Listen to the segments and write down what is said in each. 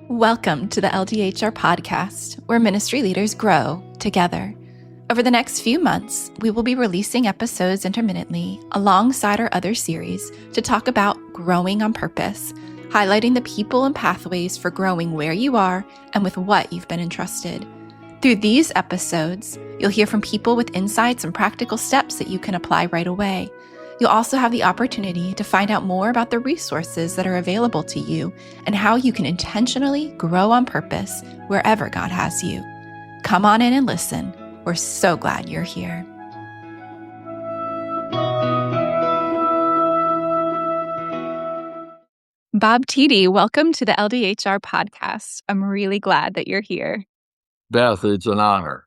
Welcome to the LDHR podcast, where ministry leaders grow together. Over the next few months, we will be releasing episodes intermittently alongside our other series to talk about growing on purpose, highlighting the people and pathways for growing where you are and with what you've been entrusted. Through these episodes, you'll hear from people with insights and practical steps that you can apply right away. You'll also have the opportunity to find out more about the resources that are available to you and how you can intentionally grow on purpose wherever God has you. Come on in and listen. We're so glad you're here. Bob Tiede, welcome to the LDHR podcast. I'm really glad that you're here. Beth, it's an honor.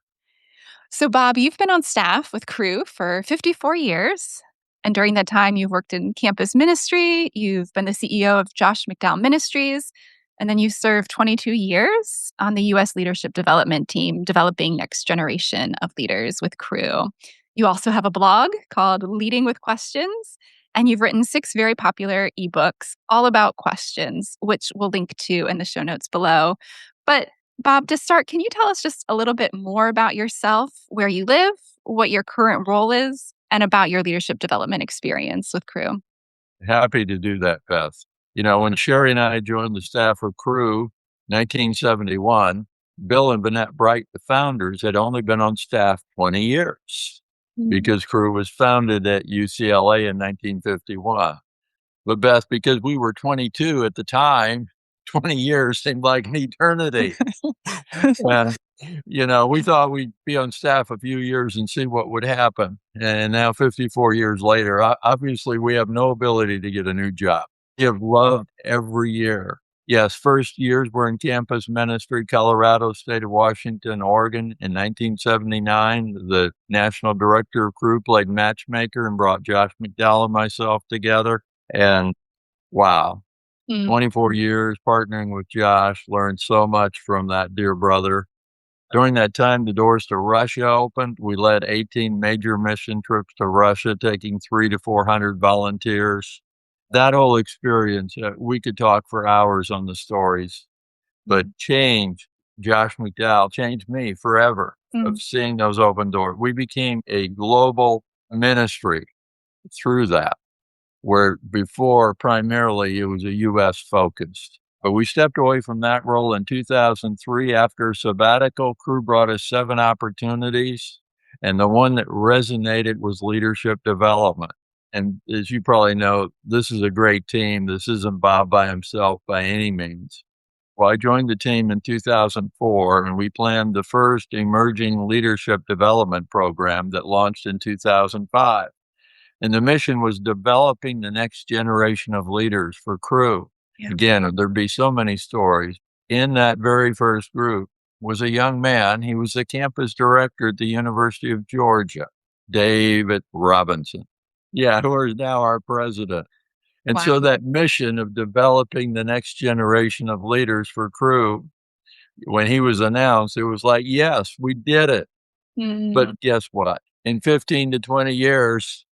So, Bob, you've been on staff with Cru for 54 years. And during that time, you've worked in campus ministry. You've been the CEO of Josh McDowell Ministries. And then you served 22 years on the U.S. leadership development team, developing next generation of leaders with Cru. You also have a blog called Leading with Questions. And you've written 6 very popular ebooks all about questions, which we'll link to in the show notes below. But Bob, to start, can you tell us just a little bit more about yourself, where you live, what your current role is, and about your leadership development experience with Cru? Happy to do that, Beth. You know, when Sherry and I joined the staff of Cru, 1971, Bill and Vanette Bright, the founders, had only been on staff 20 years because Cru was founded at UCLA in 1951. But Beth, because we were 22 at the time, 20 years seemed like an eternity. We thought we'd be on staff a few years and see what would happen. And now 54 years later, obviously we have no ability to get a new job. We have loved every year. Yes, first years were in campus ministry, Colorado, state of Washington, Oregon. In 1979, the national director of Cru played matchmaker and brought Josh McDowell and myself together. And wow. 24 years partnering with Josh, learned so much from that dear brother. During that time, the doors to Russia opened. We led 18 major mission trips to Russia, taking 300 to 400 volunteers. That whole experience, we could talk for hours on the stories, but Josh McDowell changed me forever of seeing those open doors. We became a global ministry through that, where before primarily it was a U.S. focused. But we stepped away from that role in 2003 after a sabbatical. Cru brought us 7 opportunities, and the one that resonated was leadership development. And as you probably know, this is a great team. This isn't Bob by himself by any means. Well, I joined the team in 2004, and we planned the first emerging leadership development program that launched in 2005. And the mission was developing the next generation of leaders for Cru. Yeah. Again, there'd be so many stories. In that very first group was a young man. He was the campus director at the University of Georgia, David Robinson. Yeah, who is now our president. And so that mission of developing the next generation of leaders for Cru, when he was announced, it was like, yes, we did it. But guess what? In 15 to 20 years,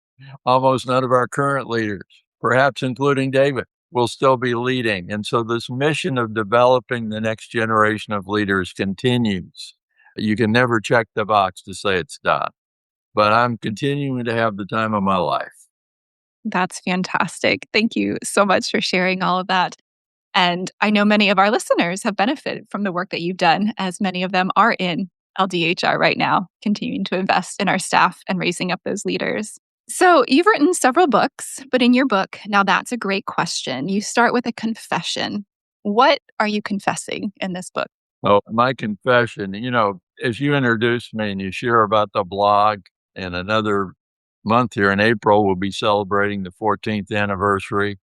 almost none of our current leaders, perhaps including David, will still be leading. And so this mission of developing the next generation of leaders continues. You can never check the box to say it's done. But I'm continuing to have the time of my life. That's fantastic. Thank you so much for sharing all of that. And I know many of our listeners have benefited from the work that you've done, as many of them are in LDHR right now, continuing to invest in our staff and raising up those leaders. So you've written several books, but in your book, Now That's a Great Question, you start with a confession. What are you confessing in this book? Oh, my confession, as you introduced me and you share about the blog, in another month here in April, we'll be celebrating the 14th anniversary.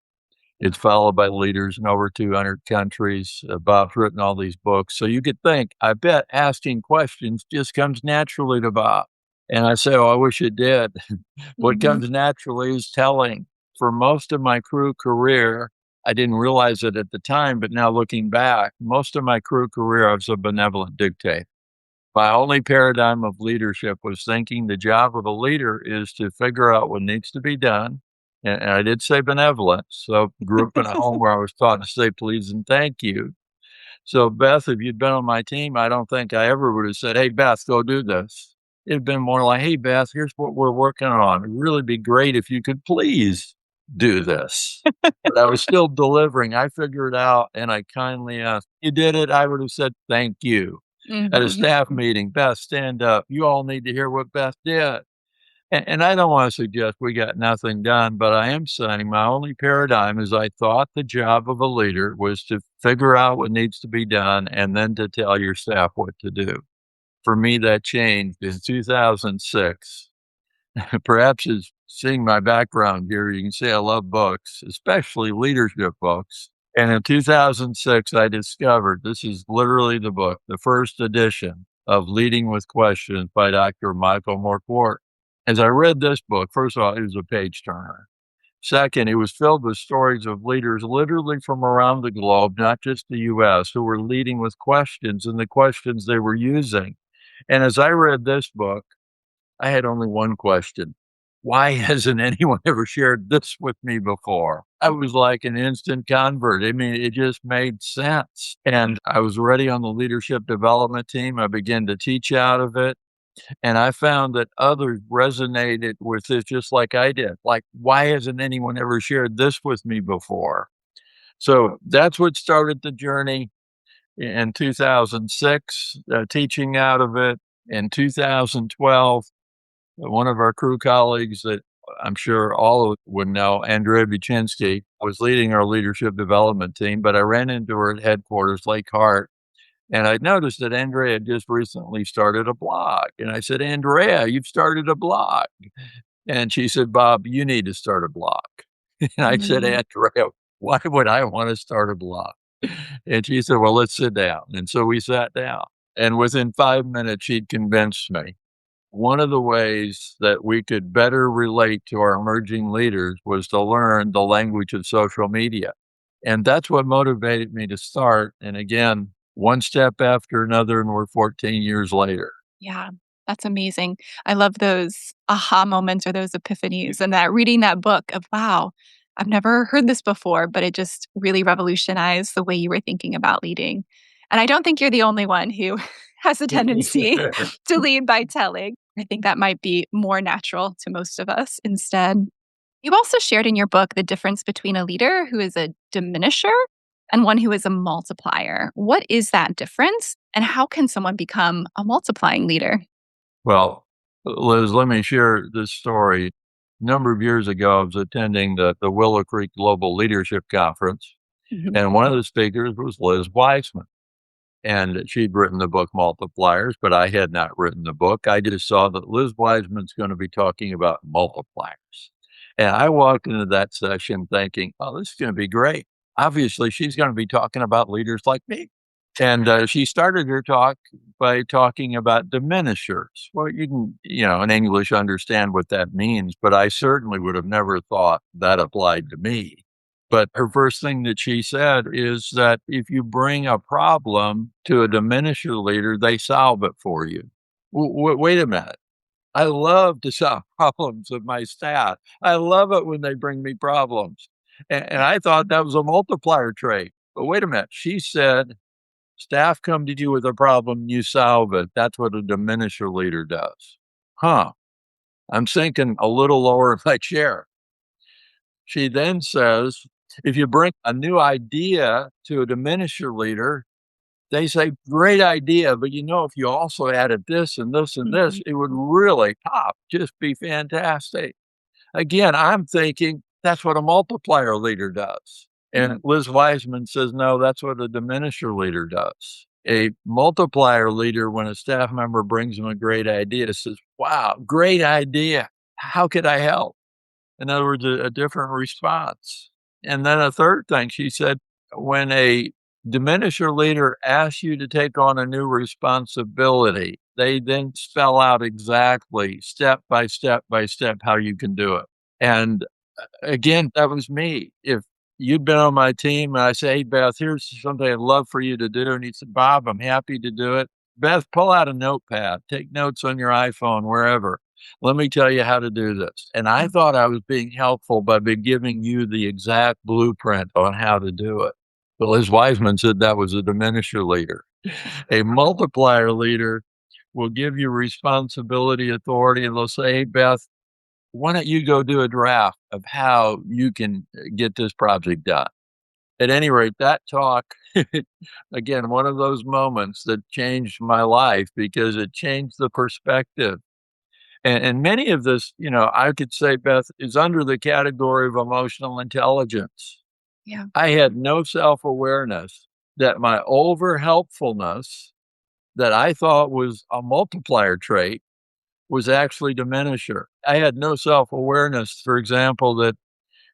It's followed by leaders in over 200 countries. Bob's written all these books. So you could think, I bet asking questions just comes naturally to Bob. And I say, oh, I wish it did. What comes naturally is telling. For most of my Cru career, I didn't realize it at the time, but now looking back, most of my Cru career, I was a benevolent dictator. My only paradigm of leadership was thinking the job of a leader is to figure out what needs to be done. And I did say benevolence. So grew up in a home where I was taught to say please and thank you. So Beth, if you'd been on my team, I don't think I ever would have said, "Hey, Beth, go do this." It'd been more like, "Hey, Beth, here's what we're working on. It'd really be great if you could please do this." But I was still delivering. I figured out and I kindly asked, "You did it?" I would have said, "Thank you." At a Mhm. staff meeting, "Beth, stand up. You all need to hear what Beth did." And I don't want to suggest we got nothing done, but I am saying my only paradigm is I thought the job of a leader was to figure out what needs to be done and then to tell your staff what to do. For me, that changed in 2006. Perhaps as seeing my background here, you can see I love books, especially leadership books. And in 2006, I discovered this is literally the book, the first edition of Leading with Questions by Dr. Michael Morkworth. As I read this book, first of all, it was a page turner. Second, it was filled with stories of leaders literally from around the globe, not just the US, who were leading with questions and the questions they were using. And as I read this book, I had only one question. Why hasn't anyone ever shared this with me before? I was like an instant convert. I mean, it just made sense. And I was already on the leadership development team. I began to teach out of it. And I found that others resonated with it just like I did. Like, why hasn't anyone ever shared this with me before? So that's what started the journey in 2006, teaching out of it. In 2012, one of our crew colleagues that I'm sure all would know, Andrea Buczynski, was leading our leadership development team, but I ran into her at headquarters, Lake Hart, and I noticed that Andrea had just recently started a blog. And I said, "Andrea, you've started a blog." And she said, "Bob, you need to start a blog." And I said, Mm. "Andrea, why would I want to start a blog?" And she said, "Well, let's sit down." And so we sat down. And within 5 minutes, she'd convinced me. One of the ways that we could better relate to our emerging leaders was to learn the language of social media. And that's what motivated me to start. And again, one step after another, and we're 14 years later. Yeah, that's amazing. I love those aha moments or those epiphanies and that reading that book of, wow, I've never heard this before, but it just really revolutionized the way you were thinking about leading. And I don't think you're the only one who has a tendency to lead by telling. I think that might be more natural to most of us instead. You also shared in your book the difference between a leader who is a diminisher and one who is a multiplier. What is that difference? And how can someone become a multiplying leader? Well, Liz, let me share this story. A number of years ago, I was attending the Willow Creek Global Leadership Conference, Mhm. and one of the speakers was Liz Wiseman. And she'd written the book Multipliers, but I had not written the book. I just saw that Liz Wiseman's going to be talking about multipliers. And I walked into that session thinking, oh, this is going to be great. Obviously, she's going to be talking about leaders like me. And she started her talk by talking about diminishers. Well, you can, in English, understand what that means, but I certainly would have never thought that applied to me. But her first thing that she said is that if you bring a problem to a diminisher leader, they solve it for you. Wait a minute. I love to solve problems with my staff. I love it when they bring me problems. And I thought that was a multiplier trait. But wait a minute. She said, staff come to you with a problem, you solve it. That's what a diminisher leader does. Huh. I'm sinking a little lower in my chair. She then says, if you bring a new idea to a diminisher leader, they say, great idea, but if you also added this and this and this, Mhm. it would really pop, just be fantastic. Again, I'm thinking that's what a multiplier leader does. And Liz Wiseman says, no, that's what a diminisher leader does. A multiplier leader, when a staff member brings them a great idea, says, wow, great idea. How could I help? In other words, a different response. And then a third thing, she said, when a diminisher leader asks you to take on a new responsibility, they then spell out exactly step by step by step how you can do it. And again, that was me. If you'd been on my team and I say, hey, Beth, here's something I'd love for you to do. And he said, Bob, I'm happy to do it. Beth, pull out a notepad, take notes on your iPhone, wherever. Let me tell you how to do this. And I thought I was being helpful by giving you the exact blueprint on how to do it. Well, Liz Wiseman said that was a diminisher leader. A multiplier leader will give you responsibility, authority, and they'll say, hey, Beth, why don't you go do a draft of how you can get this project done? At any rate, that talk, again, one of those moments that changed my life because it changed the perspective. And many of this, I could say, Beth, is under the category of emotional intelligence. Yeah. I had no self-awareness that my over helpfulness that I thought was a multiplier trait was actually diminisher. I had no self-awareness, for example, that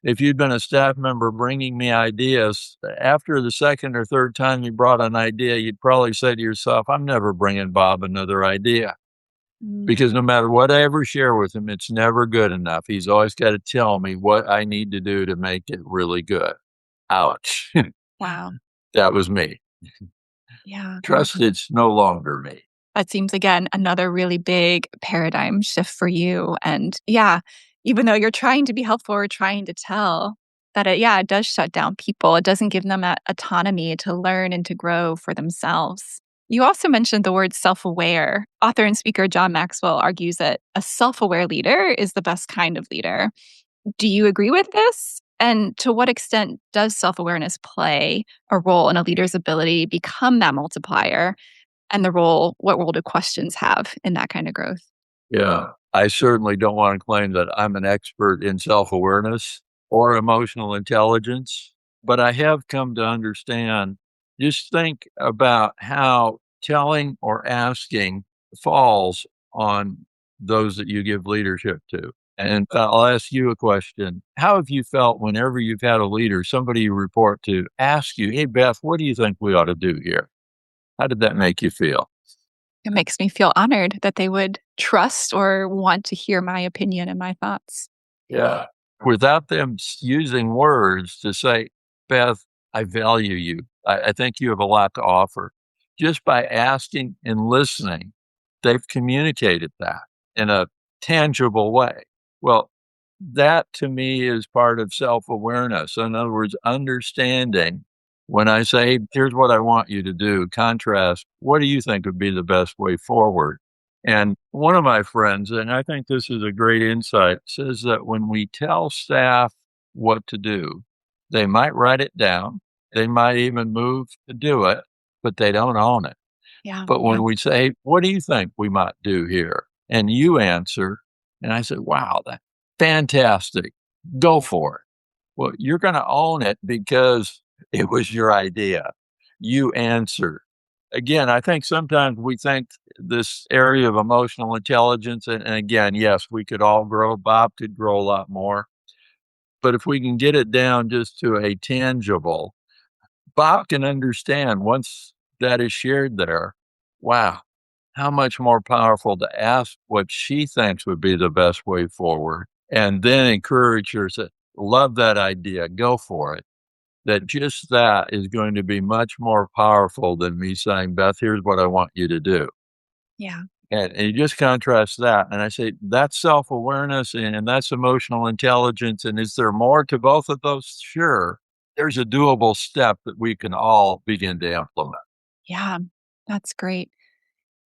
if you'd been a staff member bringing me ideas, after the second or third time you brought an idea, you'd probably say to yourself, I'm never bringing Bob another idea. Because no matter what I ever share with him, it's never good enough. He's always got to tell me what I need to do to make it really good. Ouch. Wow. That was me. Yeah. Trust it's no longer me. That seems, again, another really big paradigm shift for you. And yeah, even though you're trying to be helpful or trying to tell, that it does shut down people. It doesn't give them that autonomy to learn and to grow for themselves. You also mentioned the word self-aware. Author and speaker John Maxwell argues that a self-aware leader is the best kind of leader. Do you agree with this? And to what extent does self-awareness play a role in a leader's ability to become that multiplier? And what role do questions have in that kind of growth? Yeah. I certainly don't want to claim that I'm an expert in self-awareness or emotional intelligence, but I have come to understand, just think about how telling or asking falls on those that you give leadership to. And I'll ask you a question. How have you felt whenever you've had a leader, somebody you report to, ask you, hey, Beth, what do you think we ought to do here? How did that make you feel? It makes me feel honored that they would trust or want to hear my opinion and my thoughts. Yeah. Without them using words to say, Beth, I value you. I think you have a lot to offer. Just by asking and listening, they've communicated that in a tangible way. Well, that to me is part of self awareness. In other words, understanding when I say, here's what I want you to do, contrast, what do you think would be the best way forward? And one of my friends, and I think this is a great insight, says that when we tell staff what to do, they might write it down, they might even move to do it, but they don't own it. Yeah. But when we say, what do you think we might do here? And you answer, and I said, wow, that's fantastic. Go for it. Well, you're going to own it because it was your idea. You answered. Again, I think sometimes we think this area of emotional intelligence, and again, yes, we could all grow. Bob could grow a lot more. But if we can get it down just to a tangible, Bob can understand once that is shared there, wow, how much more powerful to ask what she thinks would be the best way forward and then encourage her to love that idea, go for it. That just that is going to be much more powerful than me saying, Beth, here's what I want you to do. Yeah. And you just contrast that. And I say, that's self awareness and that's emotional intelligence. And is there more to both of those? Sure. There's a doable step that we can all begin to implement. Yeah. That's great.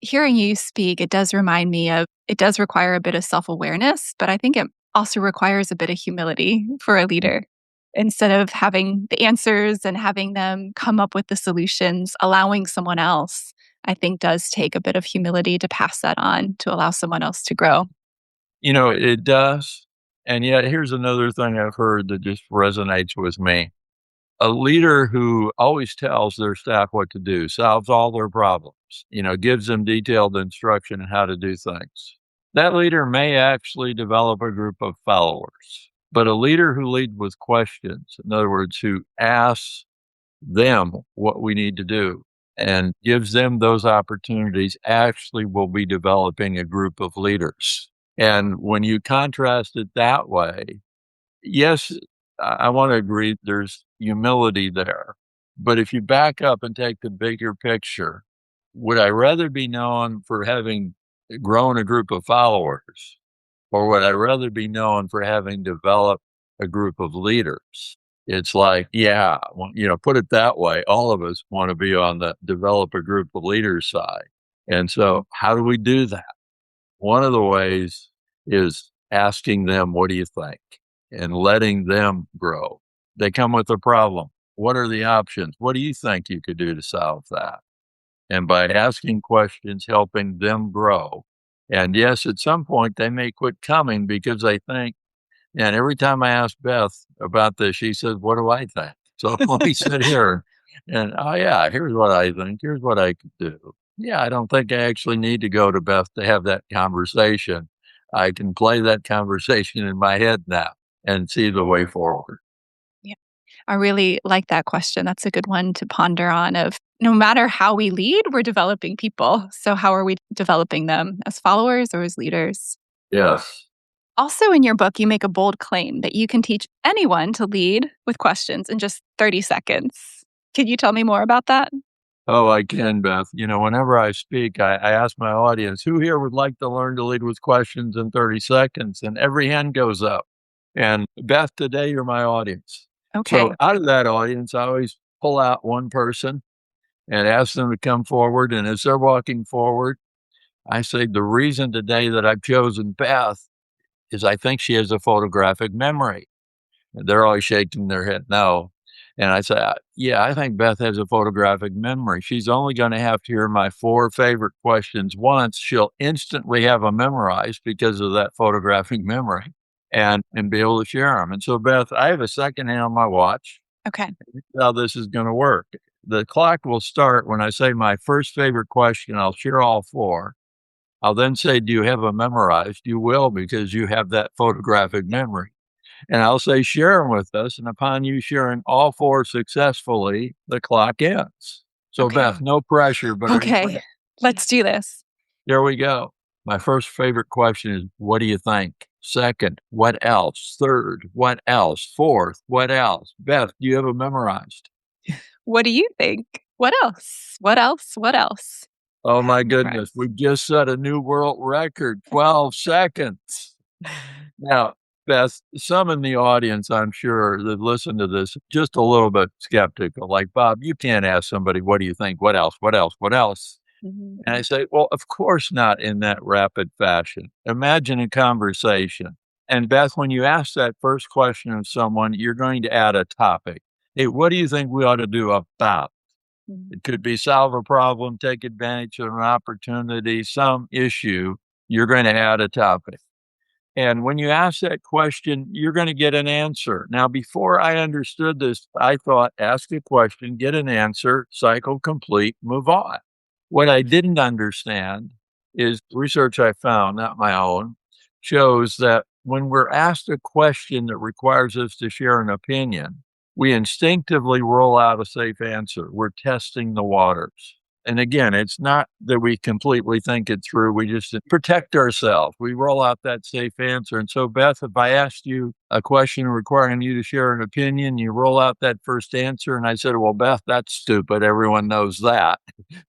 Hearing you speak, it does remind me of it does require a bit of self awareness, but I think it also requires a bit of humility for a leader. Instead of having the answers and having them come up with the solutions, allowing someone else, I think does take a bit of humility to pass that on to allow someone else to grow. It does. And yet, here's another thing I've heard that just resonates with me. A leader who always tells their staff what to do, solves all their problems, gives them detailed instruction on how to do things. That leader may actually develop a group of followers, but a leader who leads with questions, in other words, who asks them what we need to do and gives them those opportunities, actually will be developing a group of leaders. And when you contrast it that way, yes, I want to agree there's humility there. But if you back up and take the bigger picture, would I rather be known for having grown a group of followers, or would I rather be known for having developed a group of leaders? It's like, yeah, put it that way. All of us want to be on the develop a group of leaders side. And so how do we do that? One of the ways is asking them, what do you think? And letting them grow. They come with a problem. What are the options? What do you think you could do to solve that? And by asking questions, helping them grow. And yes, at some point they may quit coming because they think, and every time I ask Beth about this, she says, what do I think? So let me sit here and, oh, yeah, here's what I think. Here's what I could do. Yeah, I don't think I actually need to go to Beth to have that conversation. I can play that conversation in my head now and see the way forward. Yeah. I really like that question. That's a good one to ponder on of no matter how we lead, we're developing people. So how are we developing them as followers or as leaders? Yes. Also, in your book, you make a bold claim that you can teach anyone to lead with questions in just 30 seconds. Can you tell me more about that? Oh, I can, Beth. Whenever I speak, I ask my audience, who here would like to learn to lead with questions in 30 seconds? And every hand goes up. And Beth, today you're my audience. Okay. So out of that audience, I always pull out one person and ask them to come forward. And as they're walking forward, I say, the reason today that I've chosen Beth is I think she has a photographic memory. And they're always shaking their head no. And I say, yeah, I think Beth has a photographic memory. She's only going to have to hear my 4 favorite questions once. She'll instantly have them memorized because of that photographic memory and be able to share them. And so, Beth, I have a second hand on my watch. Okay. How this is going to work. The clock will start when I say my first favorite question. I'll share all 4. I'll then say, do you have them memorized? You will, because you have that photographic memory. And I'll say, share them with us. And upon you sharing all 4 successfully, the clock ends. So, Okay. Beth, no pressure, but okay, let's do this. Here we go. My first favorite question is, what do you think? Second, what else? Third, what else? Fourth, what else? Beth, do you have them memorized? What do you think? What else? What else? What else? Oh, my goodness. We just set a new world record, 12 seconds. Now, Beth, some in the audience, I'm sure, that listen to this, just a little bit skeptical. Like, Bob, you can't ask somebody, what do you think? What else? What else? What else? Mm-hmm. And I say, well, of course not in that rapid fashion. Imagine a conversation. And Beth, when you ask that first question of someone, you're going to add a topic. Hey, what do you think we ought to do about? Mm-hmm. It could be solve a problem, take advantage of an opportunity, some issue. You're going to add a topic. And when you ask that question, you're going to get an answer. Now, before I understood this, I thought ask a question, get an answer, cycle complete, move on. What I didn't understand is research I found, not my own, shows that when we're asked a question that requires us to share an opinion, we instinctively roll out a safe answer. We're testing the waters. And again, it's not that we completely think it through. We just protect ourselves. We roll out that safe answer. And so, Beth, if I asked you a question requiring you to share an opinion, you roll out that first answer. And I said, well, Beth, that's stupid. Everyone knows that.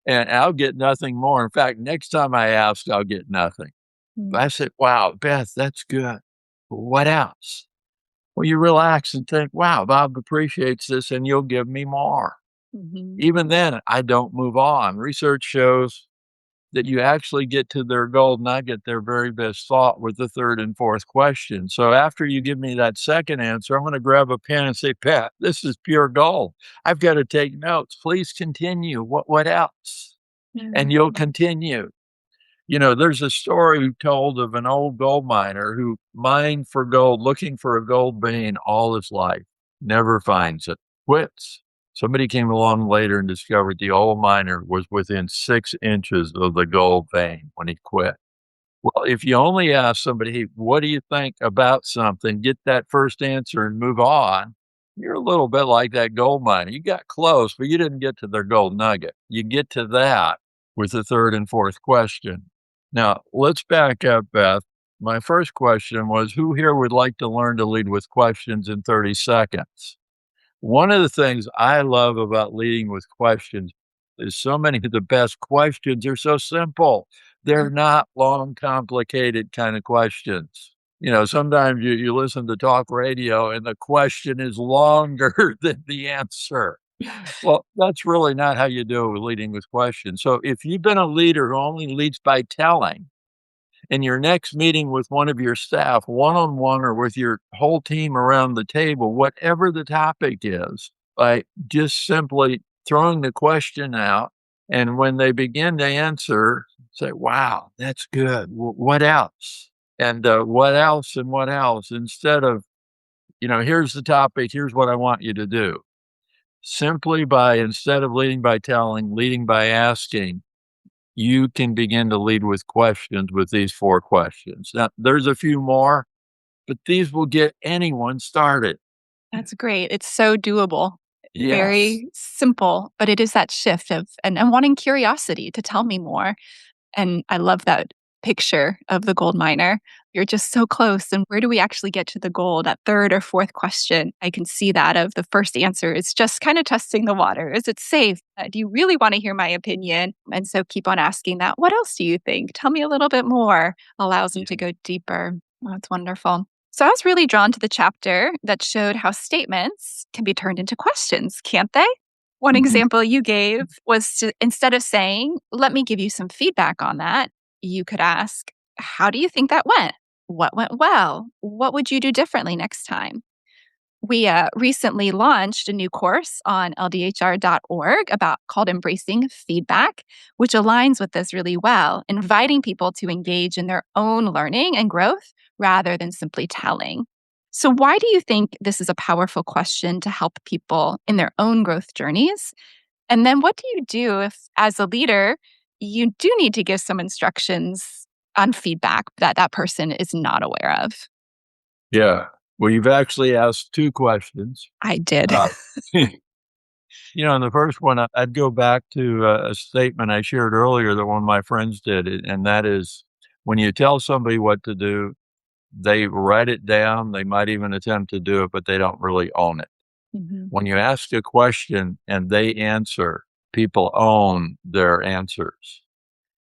And I'll get nothing more. In fact, next time I ask, I'll get nothing. Mm-hmm. I said, wow, Beth, that's good. What else? Well, you relax and think, wow, Bob appreciates this and you'll give me more. Mm-hmm. Even then, I don't move on. Research shows that you actually get to their gold nugget, their very best thought, with the third and fourth question. So after you give me that second answer, I'm going to grab a pen and say, Pat, this is pure gold. I've got to take notes. Please continue. What else? Mm-hmm. And you'll continue. There's a story told of an old gold miner who mined for gold, looking for a gold vein all his life, never finds it, quits. Somebody came along later and discovered the old miner was within 6 inches of the gold vein when he quit. Well, if you only ask somebody, hey, what do you think about something, get that first answer and move on, you're a little bit like that gold miner. You got close, but you didn't get to their gold nugget. You get to that with the third and fourth question. Now, let's back up, Beth. My first question was, who here would like to learn to lead with questions in 30 seconds? One of the things I love about leading with questions, So many of the best questions are so simple. They're not long, complicated kind of questions. Sometimes you listen to talk radio and the question is longer than the answer. Well, that's really not how you do leading with questions. So if you've been a leader who only leads by telling, in your next meeting with one of your staff, one-on-one or with your whole team around the table, whatever the topic is, by just simply throwing the question out, and when they begin to answer, say, "Wow, that's good. What else?" And what else and what else, instead of, "Here's the topic. Here's what I want you to do." Simply by, instead of leading by telling, leading by asking, you can begin to lead with questions with these 4 questions. Now, there's a few more, but these will get anyone started. That's great. It's so doable. Yes. Very simple, but it is that shift of and wanting curiosity to tell me more. And I love that picture of the gold miner. You're just so close. And where do we actually get to the goal? That third or fourth question, I can see that of the first answer is just kind of testing the water. Is it safe? Do you really want to hear my opinion? And so keep on asking that. What else do you think? Tell me a little bit more. Allows them to go deeper. Oh, that's wonderful. So I was really drawn to the chapter that showed how statements can be turned into questions, can't they? One Mhm. example you gave was to, instead of saying, let me give you some feedback on that, you could ask, how do you think that went? What went well? What would you do differently next time? We recently launched a new course on ldhr.org about called Embracing Feedback, which aligns with this really well, inviting people to engage in their own learning and growth rather than simply telling. So, why do you think this is a powerful question to help people in their own growth journeys? And then, what do you do if, as a leader, you do need to give some instructions on feedback that that person is not aware of? Yeah. Well, you've actually asked 2 questions. I did. Uh, in the first one, I'd go back to a statement I shared earlier that one of my friends did, and that is, when you tell somebody what to do, they write it down, they might even attempt to do it, but they don't really own it. Mhm. When you ask a question and they answer, people own their answers.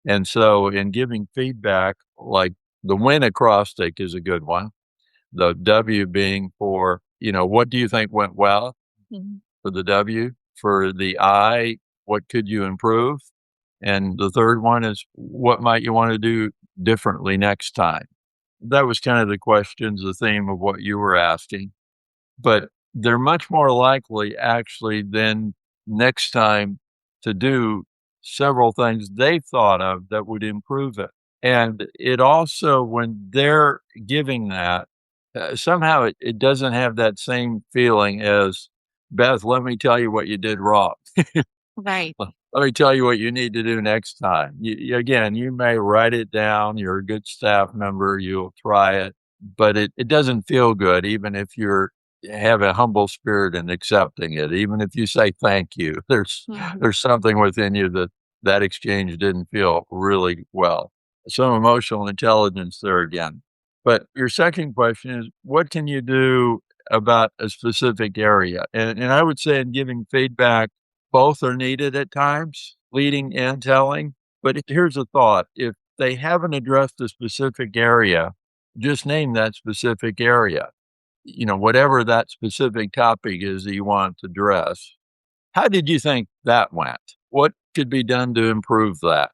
And so in giving feedback, like the win acrostic is a good one. The W being for, what do you think went well Mhm. for the W? For the I, what could you improve? And the third one is, what might you want to do differently next time? That was kind of the questions, the theme of what you were asking. But they're much more likely actually than next time to do several things they've thought of that would improve it. And it also, when they're giving that, somehow it doesn't have that same feeling as, Beth, let me tell you what you did wrong. Right. Let me tell you what you need to do next time. Again, you may write it down. You're a good staff member. You'll try it, but it doesn't feel good, even if have a humble spirit in accepting it. Even if you say thank you, Mhm. there's something within you that exchange didn't feel really well. Some emotional intelligence there again. But your second question is, what can you do about a specific area? And I would say in giving feedback, both are needed at times, leading and telling. But here's a thought. If they haven't addressed a specific area, just name that specific area. Whatever that specific topic is that you want to address. How did you think that went? What could be done to improve that?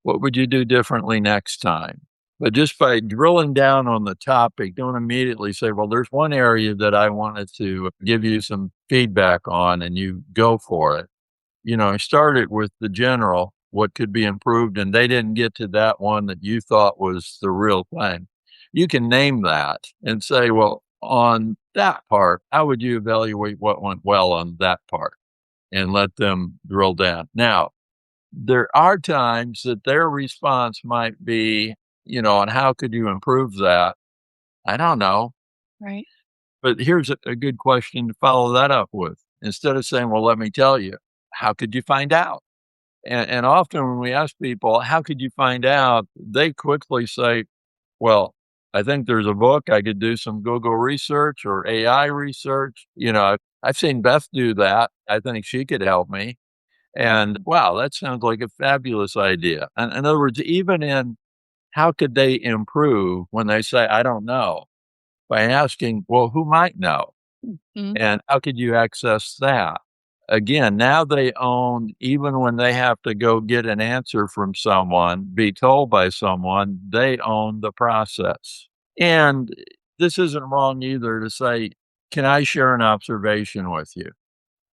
What would you do differently next time? But just by drilling down on the topic, don't immediately say, well, there's one area that I wanted to give you some feedback on, and you go for it. I started with the general, what could be improved, and they didn't get to that one that you thought was the real thing. You can name that and say, well, on that part, how would you evaluate what went well on that part? And let them drill down. Now, there are times that their response might be, on how could you improve that? I don't know. Right. But here's a good question to follow that up with. Instead of saying, well, let me tell you, how could you find out? And often when we ask people, how could you find out? They quickly say, well, I think there's a book. I could do some Google research or AI research. I've seen Beth do that. I think she could help me. And wow, that sounds like a fabulous idea. And in other words, even in how could they improve when they say, I don't know, by asking, well, who might know? Mm, And how could you access that? Again, now they own, even when they have to go get an answer from someone, be told by someone, they own the process. And this isn't wrong either to say, can I share an observation with you?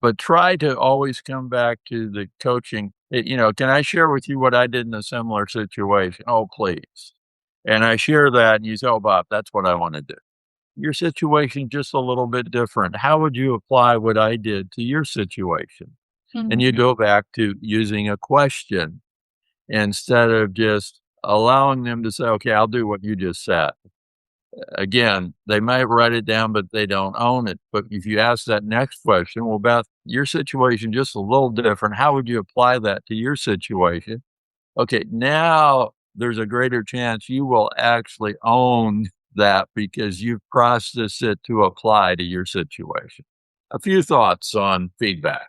But try to always come back to the coaching. Can I share with you what I did in a similar situation? Oh, please. And I share that, and you say, oh, Bob, that's what I want to do. Your situation just a little bit different. How would you apply what I did to your situation? And you mm, go back to using a question instead of just allowing them to say, okay, I'll do what you just said. Again, they might write it down, but they don't own it. But if you ask that next question, well, Beth, your situation just a little different. How would you apply that to your situation? Okay, now there's a greater chance you will actually own that because you've processed it to apply to your situation. A few thoughts on feedback.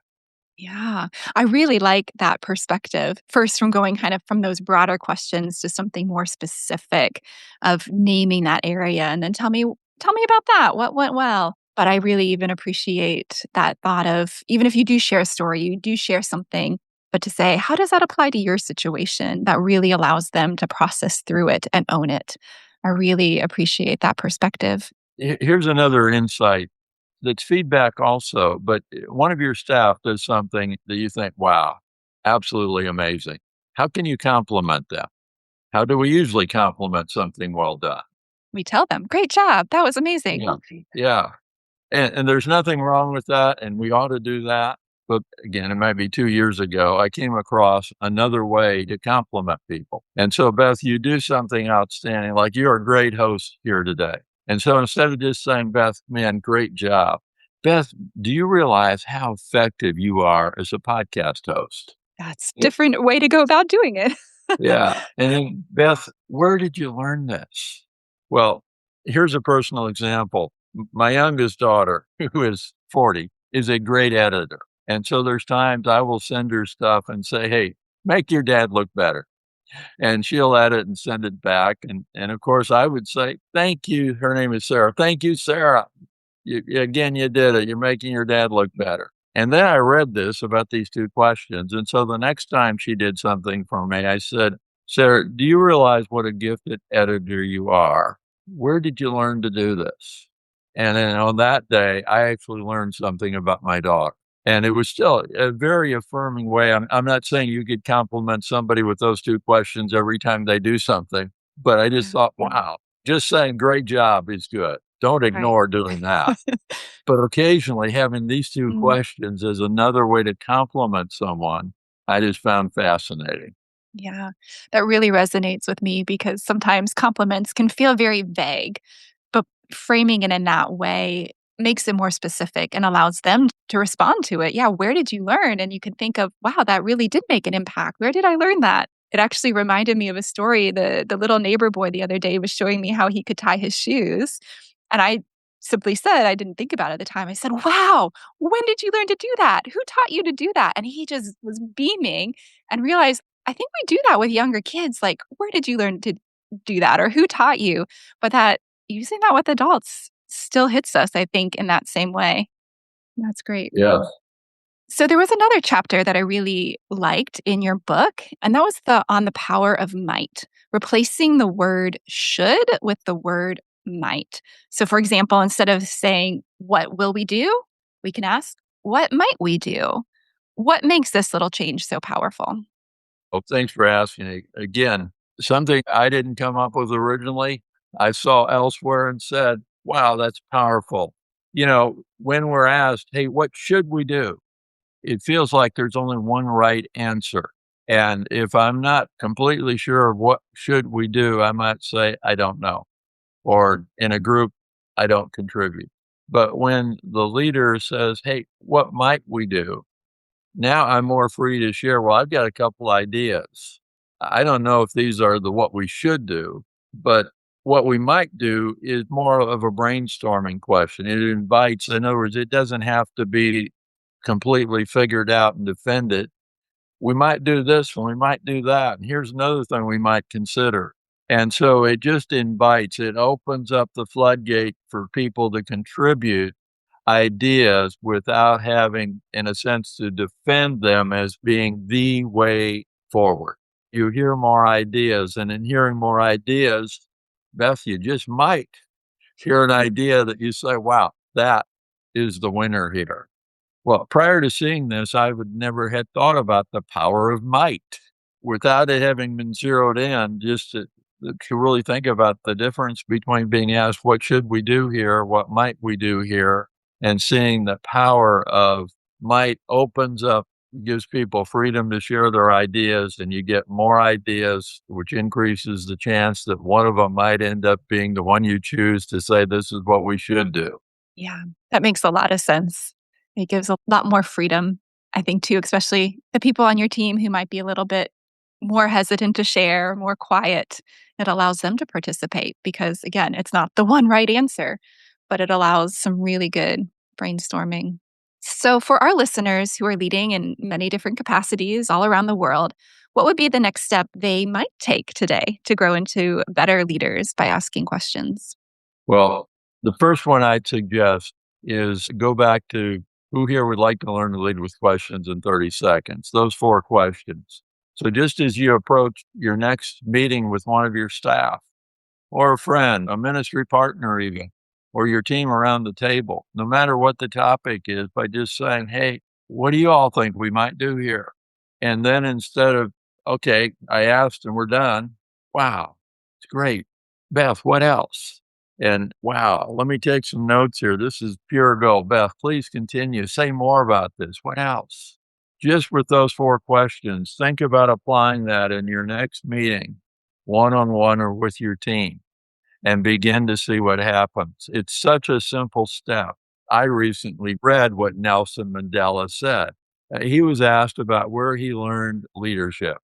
yeah, I really like that perspective. First, from going kind of from those broader questions to something more specific of naming that area, and then tell me about that. What went well? But I really even appreciate that thought of even if you do share a story, you do share something, but to say, how does that apply to your situation? That really allows them to process through it and own it. I really appreciate that perspective. Here's another insight that's feedback also, but one of your staff does something that you think, wow, absolutely amazing. How can you compliment them? How do we usually compliment something well done? We tell them, great job. That was amazing. Yeah. Yeah. And there's nothing wrong with that, and we ought to do that. But again, it might be 2 years ago, I came across another way to compliment people. And so, Beth, you do something outstanding, like you're a great host here today. And so instead of just saying, Beth, man, great job. Beth, do you realize how effective you are as a podcast host? That's different way to go about doing it. Yeah. And then, Beth, where did you learn this? Well, here's a personal example. My youngest daughter, who is 40, is a great editor. And so there's times I will send her stuff and say, hey, make your dad look better. And she'll edit and send it back. And of course, I would say, thank you. Her name is Sarah. Thank you, Sarah. Again, you did it. You're making your dad look better. And then I read this about these two questions. And so the next time she did something for me, I said, Sarah, do you realize what a gifted editor you are? Where did you learn to do this? And then on that day, I actually learned something about my daughter. And it was still a very affirming way. I'm not saying you could compliment somebody with those two questions every time they do something, but I just thought, wow, just saying great job is good. Don't Right. ignore doing that. But occasionally having these two Mm, questions as another way to compliment someone, I just found fascinating. yeah, that really resonates with me because sometimes compliments can feel very vague, but framing it in that way makes it more specific and allows them to respond to it. Yeah, where did you learn? And you can think of, wow, that really did make an impact. Where did I learn that? It actually reminded me of a story. The little neighbor boy the other day was showing me how he could tie his shoes. And I simply said, I didn't think about it at the time. I said, wow, when did you learn to do that? Who taught you to do that? And he just was beaming and realized, I think we do that with younger kids. Like, where did you learn to do that? Or who taught you? But that using that with adults still hits us, I think, in that same way. That's great. Yeah. So there was another chapter that I really liked in your book, and that was the on the power of might, replacing the word should with the word might. So for example, instead of saying what will we do, we can ask what might we do? What makes this little change so powerful? Well, thanks for asking. Again, something I didn't come up with originally, I saw elsewhere and said, wow, that's powerful. When we're asked, hey, what should we do? It feels like there's only one right answer. And if I'm not completely sure of what should we do, I might say, I don't know. Or in a group, I don't contribute. But when the leader says, hey, what might we do? Now I'm more free to share. Well, I've got a couple ideas. I don't know if these are the what we should do, but what we might do is more of a brainstorming question. It invites, in other words, it doesn't have to be completely figured out and defended. we might do this and we might do that. And here's another thing we might consider. And so it just invites, it opens up the floodgate for people to contribute ideas without having, in a sense, to defend them as being the way forward. You hear more ideas, and in hearing more ideas, Beth, you just might hear an idea that you say, wow, that is the winner here. Well, prior to seeing this, I would never had thought about the power of might without it having been zeroed in, just to really think about the difference between being asked, what should we do here? What might we do here? And seeing the power of might opens up, gives people freedom to share their ideas, and you get more ideas, which increases the chance that one of them might end up being the one you choose to say, this is what we should do. Yeah, that makes a lot of sense. It gives a lot more freedom, I think, too, especially the people on your team who might be a little bit more hesitant to share, more quiet. It allows them to participate because, again, it's not the one right answer, but it allows some really good brainstorming. So, for our listeners who are leading in many different capacities all around the world, what would be the next step they might take today to grow into better leaders by asking questions? Well, the first one I'd suggest is go back to who here would like to learn to lead with questions in 30 seconds, those 4 questions. So just as you approach your next meeting with one of your staff or a friend, a ministry partner even, or your team around the table, no matter what the topic is, by just saying, hey, what do you all think we might do here? And then instead of, okay, I asked and we're done, wow, it's great. Beth, what else? And wow, let me take some notes here. This is pure gold. Beth, please continue. Say more about this. What else? Just with those 4 questions, think about applying that in your next meeting, one-on-one or with your team, and begin to see what happens. It's such a simple step. I recently read what Nelson Mandela said. He was asked about where he learned leadership.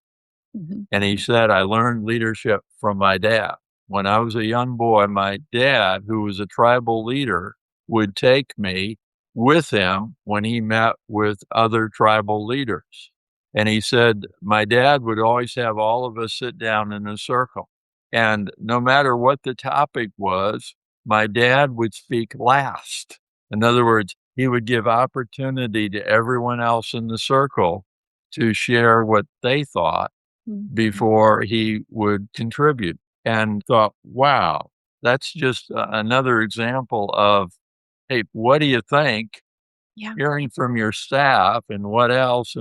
Mhm. And he said, I learned leadership from my dad. When I was a young boy, my dad, who was a tribal leader, would take me with him when he met with other tribal leaders. And he said, my dad would always have all of us sit down in a circle. And no matter what the topic was, my dad would speak last. In other words, he would give opportunity to everyone else in the circle to share what they thought Mhm. before he would contribute, and thought, wow, that's just another example of, hey, what do you think? Yeah. Hearing from your staff and what else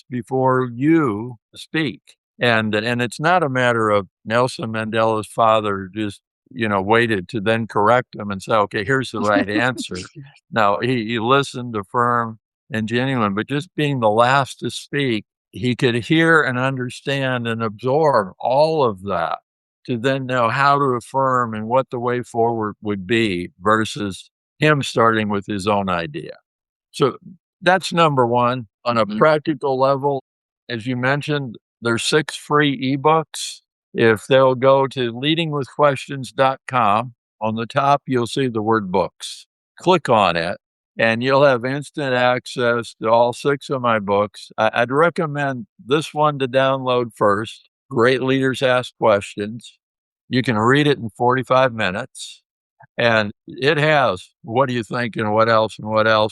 before you speak. And it's not a matter of Nelson Mandela's father just, waited to then correct him and say, okay, here's the right answer. No, he listened, affirmed, and genuine, but just being the last to speak, he could hear and understand and absorb all of that to then know how to affirm and what the way forward would be versus him starting with his own idea. So that's number one. On a Mhm. practical level, as you mentioned, there's 6 free ebooks. If they'll go to leadingwithquestions.com, on the top, you'll see the word books. Click on it, and you'll have instant access to all 6 of my books. I'd recommend this one to download first. Great Leaders Ask Questions. You can read it in 45 minutes. And it has, what do you think, and what else,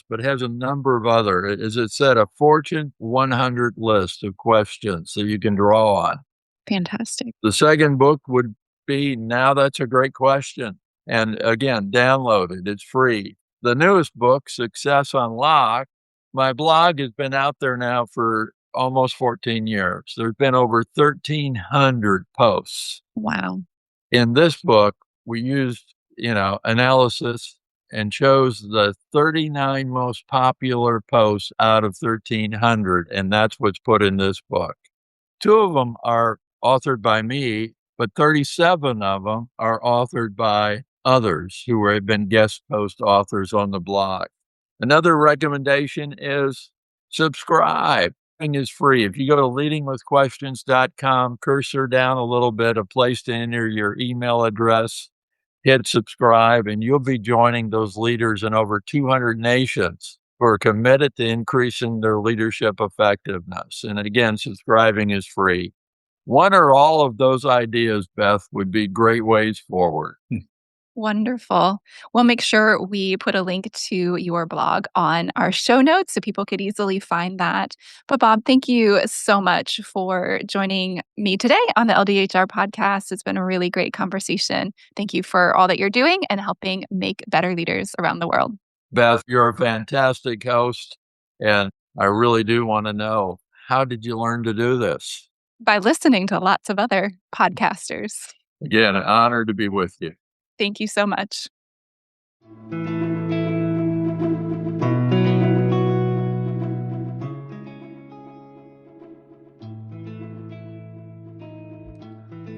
but it has a number of other, as it said, a Fortune 100 list of questions that you can draw on. Fantastic. The second book would be Now That's a Great Question. And again, download it. It's free. The newest book, Success Unlocked, my blog has been out there now for almost 14 years. There's been over 1,300 posts. Wow. In this book, we used, analysis and chose the 39 most popular posts out of 1,300. And that's what's put in this book. 2 of them are authored by me, but 37 of them are authored by others who have been guest post authors on the blog. Another recommendation is subscribe. Everything is free. If you go to leadingwithquestions.com, cursor down a little bit, a place to enter your email address, hit subscribe, and you'll be joining those leaders in over 200 nations who are committed to increasing their leadership effectiveness. And again, subscribing is free. One or all of those ideas, Beth, would be great ways forward. Wonderful. We'll make sure we put a link to your blog on our show notes so people could easily find that. But Bob, thank you so much for joining me today on the LDHR podcast. It's been a really great conversation. Thank you for all that you're doing and helping make better leaders around the world. Beth, you're a fantastic host, and I really do want to know, how did you learn to do this? By listening to lots of other podcasters. Again, an honor to be with you. Thank you so much.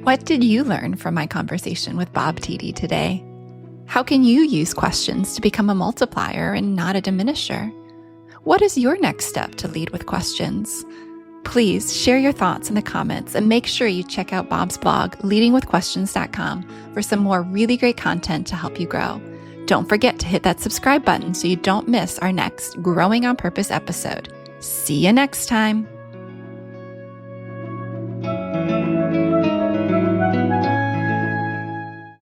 What did you learn from my conversation with Bob Tiede today? How can you use questions to become a multiplier and not a diminisher? What is your next step to lead with questions? Please share your thoughts in the comments and make sure you check out Bob's blog, leadingwithquestions.com, for some more really great content to help you grow. Don't forget to hit that subscribe button so you don't miss our next Growing on Purpose episode. See you next time.